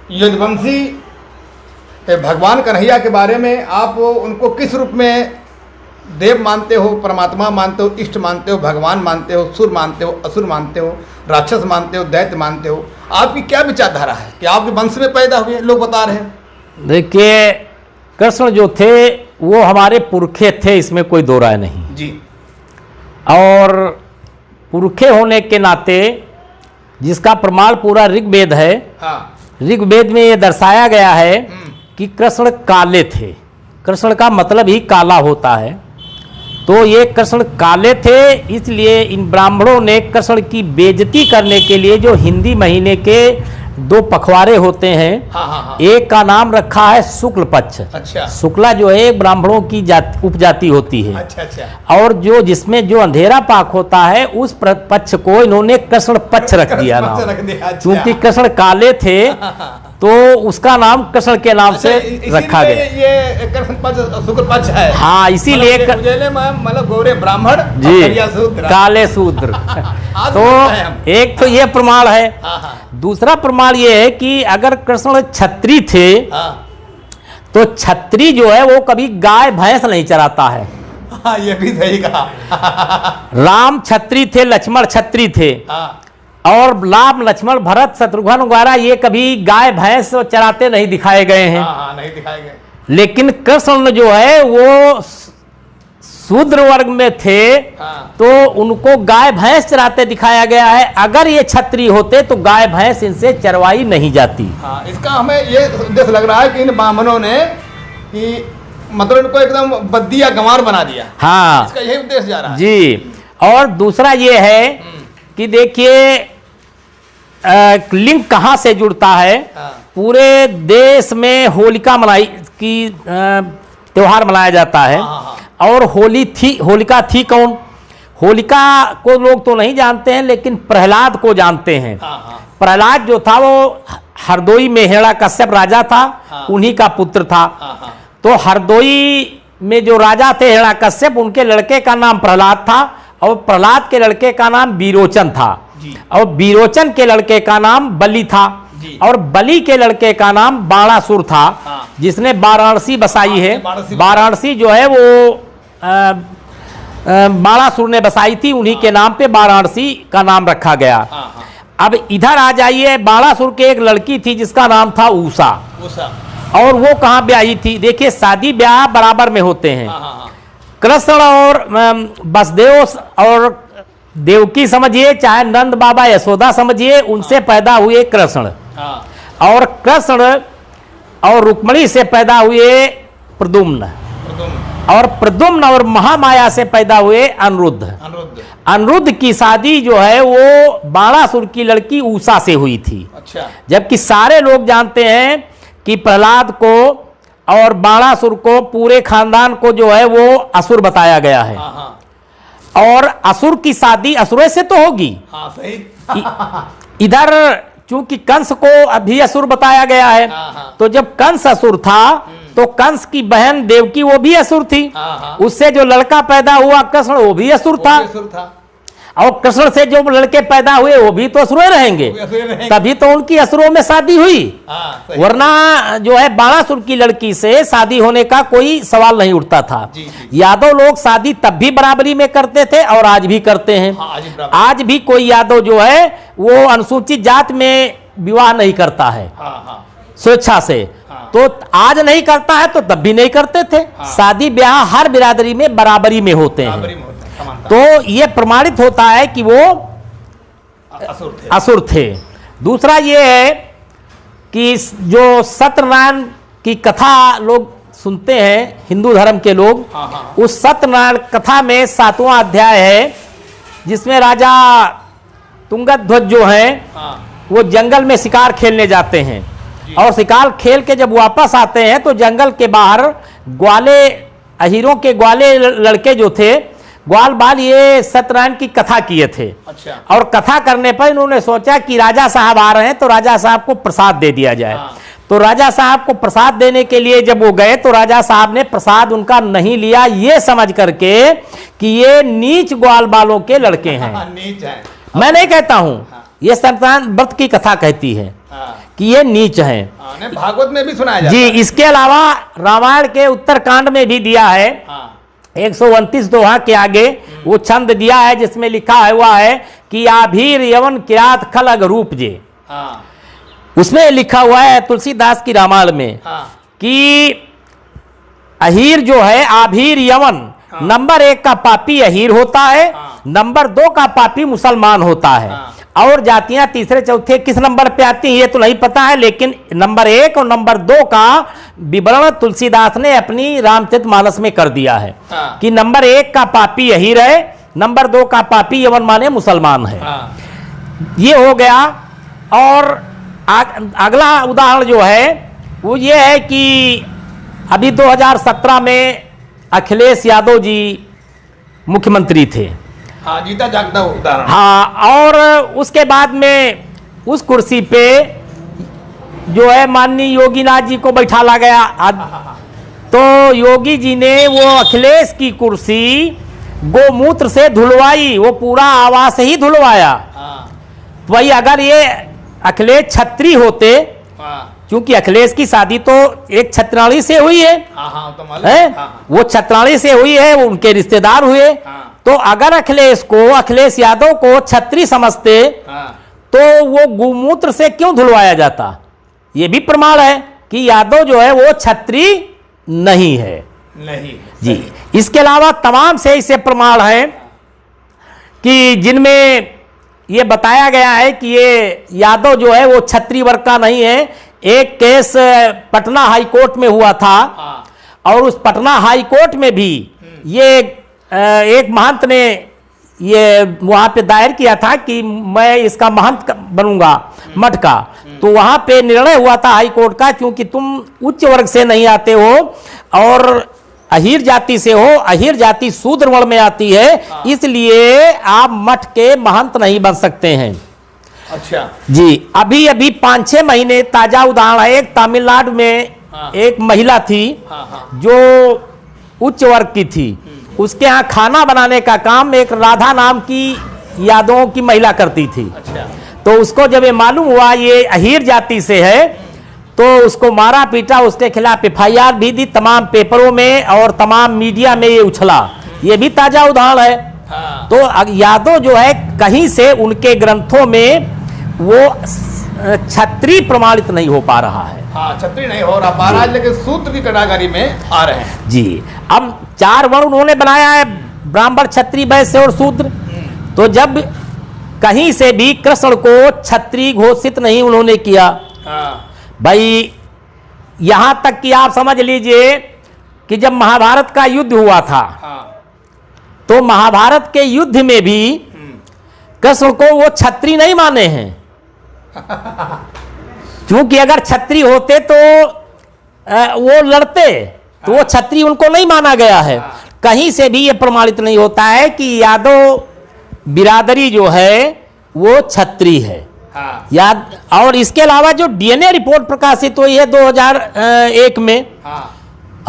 यदुवंशी भगवान कन्हैया के बारे में आप उनको किस रूप में देव मानते हो, परमात्मा मानते हो, इष्ट मानते हो, भगवान मानते हो, सुर मानते हो, असुर मानते हो, राक्षस मानते हो, दैत्य मानते हो? आपकी क्या विचारधारा है कि आपके वंश में पैदा हुए लोग बता रहे हैं? देखिए, कृष्ण जो थे वो हमारे पुरखे थे, इसमें कोई दो राय नहीं जी। और पुरखे होने के नाते जिसका प्रमाण पूरा ऋग्वेद है, हाँ। ऋग्वेद में ये दर्शाया गया है कि कृष्ण काले थे। कृष्ण का मतलब ही काला होता है, तो ये कृष्ण काले थे, इसलिए इन ब्राह्मणों ने कृष्ण की बेइज्जती करने के लिए जो हिंदी महीने के 2 पखवाड़े होते हैं, हाँ। एक का नाम रखा है शुक्ल पक्ष। अच्छा। शुक्ला जो है ब्राह्मणों की उपजाति होती है। अच्छा। और जो जिसमें जो अंधेरा पाक होता है उस पक्ष को इन्होंने कृष्ण पक्ष रख दिया नाम, क्योंकि कृष्ण काले थे तो उसका नाम कृष्ण के नाम से रखा गया। ये कृष्ण पक्ष शुक्ल पक्ष है। हाँ, इसीलिए मतलब गोरे ब्राह्मण जी, शूद्र, काले शूद्र। तो एक तो ये प्रमाण है। दूसरा प्रमाण ये है कि अगर कृष्ण क्षत्रिय थे तो क्षत्रिय जो है वो कभी गाय भैंस नहीं चराता है। हाँ, ये भी सही कहा। राम क्षत्रिय थे, लक्ष्मण क्षत्रिय थे, और राम लक्ष्मण भरत शत्रुघ्न वगैरह ये कभी गाय भैंस चराते नहीं दिखाए गए हैं। नहीं दिखाए गए। लेकिन कृष्ण जो है वो शूद्र वर्ग में थे, तो उनको गाय भैंस चराते दिखाया गया है। अगर ये क्षत्रिय होते तो गाय भैंस इनसे चरवाई नहीं जाती। इसका हमें ये उद्देश्य लग रहा है कि इन ब्राह्मणों ने कि मतलब इनको एकदम बद्दी या गंवार बना दिया। हाँ, इसका यही उद्देश्य जा रहा है जी। और दूसरा ये है कि देखिए लिंग कहाँ से जुड़ता है। पूरे देश में होलिका मनाई की त्योहार मनाया जाता है। और होलिका थी कौन? होलिका को लोग तो नहीं जानते हैं, लेकिन प्रहलाद को जानते हैं। प्रहलाद जो था वो हरदोई में हिरण्यकश्यप राजा था, उन्हीं का पुत्र था। तो हरदोई में जो राजा थे हिरण्यकश्यप, उनके लड़के का नाम प्रहलाद था, और प्रहलाद के लड़के का नाम विरोचन था, और विरोचन के लड़के का नाम बलि था, और बलि के लड़के का नाम बाणासुर था, जिसने वाराणसी बसाई है। वाराणसी जो है वो बाणासुर ने बसाई थी, उन्हीं के नाम पे वाराणसी का नाम रखा गया। अब इधर आ जाइए, बाणासुर के एक लड़की थी जिसका नाम था उषा। और वो कहाँ ब्याही थी? देखिए, शादी ब्याह बराबर में होते हैं। कृष्ण और वसुदेव और देवकी समझिए, चाहे नंद बाबा यशोदा समझिए, उनसे पैदा हुए कृष्ण। और कृष्ण और रुक्मिणी से पैदा हुए प्रद्युम्न, और प्रद्युम्न और महामाया से पैदा हुए अनिरुद्ध। अनिरुद्ध की शादी जो है वो बाणासुर की लड़की उषा से हुई थी। अच्छा। जबकि सारे लोग जानते हैं कि प्रहलाद को और बाणासुर को, पूरे खानदान को जो है वो असुर बताया गया है। और असुर की शादी असुर से तो होगी। सही। इधर चूंकि कंस को अभी असुर बताया गया है, तो जब कंस असुर था तो कंस की बहन देवकी वो भी असुर थी। उससे जो लड़का पैदा हुआ कृष्ण, वो भी असुर था। और कृष्ण से जो लड़के पैदा हुए वो भी तो असुर रहेंगे, तभी तो उनकी असुरों में शादी हुई। वरना जो है बाणासुर की लड़की से शादी होने का कोई सवाल नहीं उठता था। यादव लोग शादी तब भी बराबरी में करते थे और आज भी करते हैं। आज भी कोई यादव जो है वो अनुसूचित जात में विवाह नहीं करता है स्वेच्छा से। तो आज नहीं करता है तो तब भी नहीं करते थे। शादी ब्याह हर बिरादरी में बराबरी में होते हैं। तो ये प्रमाणित होता है कि वो असुर थे। दूसरा ये है कि जो सत्यनारायण की कथा लोग सुनते हैं, हिंदू धर्म के लोग, उस सत्यनारायण कथा में 7वां अध्याय है, जिसमें राजा तुंगध्वज जो है वो जंगल में शिकार खेलने जाते हैं, और शिकार खेल के जब वापस आते हैं तो जंगल के बाहर ग्वाले, अहीरों के ग्वाले लड़के जो थे, ग्वाल बाल, ये सत्यनारायण की कथा किए थे। अच्छा। और कथा करने पर इन्होंने सोचा कि राजा साहब आ रहे हैं तो राजा साहब को प्रसाद दे दिया जाए। तो राजा साहब को प्रसाद देने के लिए जब वो गए तो राजा साहब ने प्रसाद उनका नहीं लिया, ये समझ करके कि ये नीच ग्वाल बालों के लड़के हैं। नीच है। मैं नहीं कहता हूं, ये सत्यनारायण व्रत की कथा कहती है। हाँ। कि ये नीच हैं। नहीं, भागवत में भी सुनाया जाता जी, है। इसके अलावा रामायण के उत्तरकांड में भी दिया है। हाँ। 129 दोहा के आगे वो छंद दिया है जिसमें लिखा हुआ है कि आभीर यवन किरात खलग रूप जे। हाँ। उसमें लिखा हुआ है तुलसीदास की रामायण में हाँ। कि अहीर जो है आभीर यवन, नंबर 1 का पापी अहीर होता है, नंबर 2 का पापी मुसलमान होता है, और जातियां तीसरे चौथे किस नंबर पे आती हैं ये तो नहीं पता है, लेकिन नंबर 1 और नंबर 2 का विवरण तुलसीदास ने अपनी रामचरितमानस में कर दिया है कि नंबर 1 का पापी अहीर है, नंबर 2 का पापी यवन माने मुसलमान है। ये हो गया। और अगला उदाहरण जो है वो ये है कि अभी 2017 में अखिलेश यादव जी मुख्यमंत्री थे। हाँ, जीता जागता उदाहरण। हाँ, और उसके बाद में उस कुर्सी पे जो है माननीय योगीनाथ जी को बैठाला गया। तो योगी जी ने वो अखिलेश की कुर्सी गोमूत्र से धुलवाई, वो पूरा आवास ही धुलवाया। वही अगर ये अखिलेश छत्री होते, क्योंकि अखिलेश की शादी तो एक छत्राणी से हुई है, वो छत्राणी से हुई है, वो उनके रिश्तेदार हुए। तो अगर अखिलेश यादव को छत्री समझते तो वो गोमूत्र से क्यों धुलवाया जाता? ये भी प्रमाण है कि यादव जो है वो छत्री नहीं है। नहीं जी। इसके अलावा तमाम से ऐसे प्रमाण हैं कि जिनमें ये बताया गया है कि ये यादव जो है वो छत्री वर्ग का नहीं है। एक केस पटना हाई कोर्ट में हुआ था, और उस पटना हाई कोर्ट में भी ये एक महंत ने ये वहां पे दायर किया था कि मैं इसका महंत बनूंगा मठ का। तो वहां पे निर्णय हुआ था हाई कोर्ट का, क्योंकि तुम उच्च वर्ग से नहीं आते हो और अहीर जाति से हो, अहीर जाति शूद्र वर्ण में आती है, इसलिए आप मठ के महंत नहीं बन सकते हैं। अच्छा जी। अभी अभी 5-6 महीने ताजा उदाहरण है, एक तमिलनाडु में एक महिला थी जो उच्च वर्ग की थी, उसके यहाँ खाना बनाने का काम एक राधा नाम की यादवों की महिला करती थी। अच्छा। तो उसको जब ये मालूम हुआ ये अहीर जाति से है तो उसको मारा पीटा, उसके खिलाफ FIR भी दी, तमाम पेपरों में और तमाम मीडिया में ये उछला। ये भी ताजा उदाहरण है। तो यादव जो है कहीं से उनके ग्रंथों में वो छत्री प्रमाणित नहीं हो पा रहा है। हाँ, छत्री नहीं हो पा रहा है, लेकिन सूत्र की कैटेगरी में आ रहे हैं। जी। अब 4 वर्ण उन्होंने बनाया है, ब्राह्मण क्षत्रिय वैश्य और शूद्र। तो जब कहीं से भी कृष्ण को छत्री घोषित नहीं उन्होंने किया, भाई यहां तक कि आप समझ लीजिए कि जब महाभारत का युद्ध हुआ था तो महाभारत के युद्ध में भी कृष्ण को वो छत्री नहीं माने हैं। क्योंकि अगर छत्री होते तो वो लड़ते, तो वो छत्री उनको नहीं माना गया है। कहीं से भी ये प्रमाणित नहीं होता है कि यादव बिरादरी जो है वो छत्री है। याद। और इसके अलावा जो DNA रिपोर्ट प्रकाशित हुई है 2001 में,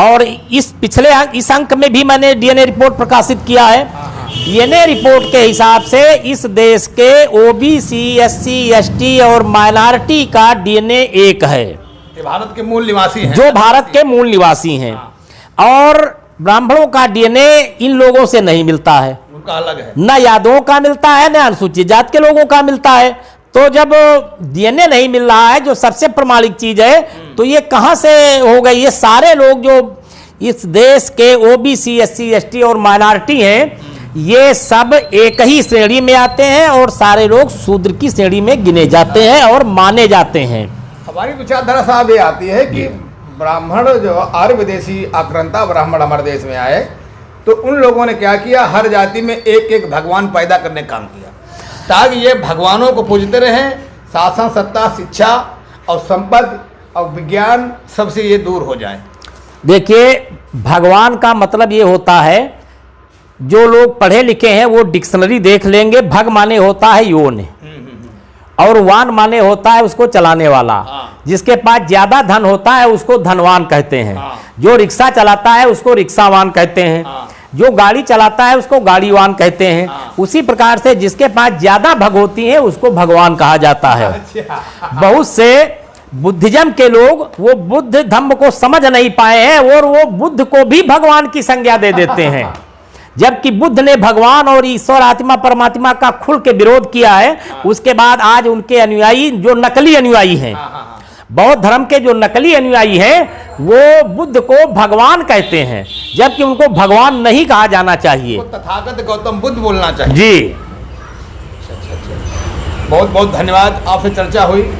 और इस पिछले इस अंक में भी मैंने DNA रिपोर्ट प्रकाशित किया है। DNA रिपोर्ट के हिसाब से इस देश के OBC, SC, ST और माइनॉरिटी का DNA एक है। ये भारत के मूल निवासी हैं, जो भारत के मूल निवासी हैं। और ब्राह्मणों का DNA इन लोगों से नहीं मिलता है, उनका अलग है। न यादवों का मिलता है, न अनुसूचित जात के लोगों का मिलता है। तो जब DNA नहीं मिल रहा है जो सबसे प्रमाणिक चीज है, तो ये कहां से हो गई? ये सारे लोग जो इस देश के OBC, SC, ST और माइनॉरिटी हैं, ये सब एक ही श्रेणी में आते हैं और सारे लोग शूद्र की श्रेणी में गिने जाते हैं और माने जाते हैं। हमारी विचारधारा साहब ये आती है कि ब्राह्मण जो आर्य विदेशी आक्रांता ब्राह्मण हमारे देश में आए, तो उन लोगों ने क्या किया, हर जाति में एक एक भगवान पैदा करने का काम किया, ताकि ये भगवानों को पूजते रहें। शासन, सत्ता, शिक्षा और संपत्ति और विज्ञान सबसे ये दूर हो जाए। देखिए, भगवान का मतलब ये होता है, जो लोग पढ़े लिखे हैं वो डिक्शनरी देख लेंगे। भग माने होता है योन, और वान माने होता है उसको चलाने वाला। जिसके पास ज्यादा धन होता है उसको धनवान कहते हैं। जो रिक्शा चलाता है उसको रिक्शावान कहते हैं। जो गाड़ी चलाता है उसको गाड़ीवान कहते हैं। उसी प्रकार से जिसके पास ज्यादा भग होती है उसको भगवान कहा जाता है। बहुत से बुद्धिज्म के लोग वो बुद्ध धम्म को समझ नहीं पाए हैं और वो बुद्ध को भी भगवान की संज्ञा दे देते हैं, जबकि बुद्ध ने भगवान और ईश्वर आत्मा परमात्मा का खुल के विरोध किया है। उसके बाद आज उनके अनुयायी जो नकली अनुयायी हैं, बौद्ध धर्म के जो नकली अनुयायी हैं, वो बुद्ध को भगवान कहते हैं, जबकि उनको भगवान नहीं कहा जाना चाहिए, तथागत गौतम बुद्ध बोलना चाहिए। जी बहुत बहुत धन्यवाद, आपसे चर्चा हुई।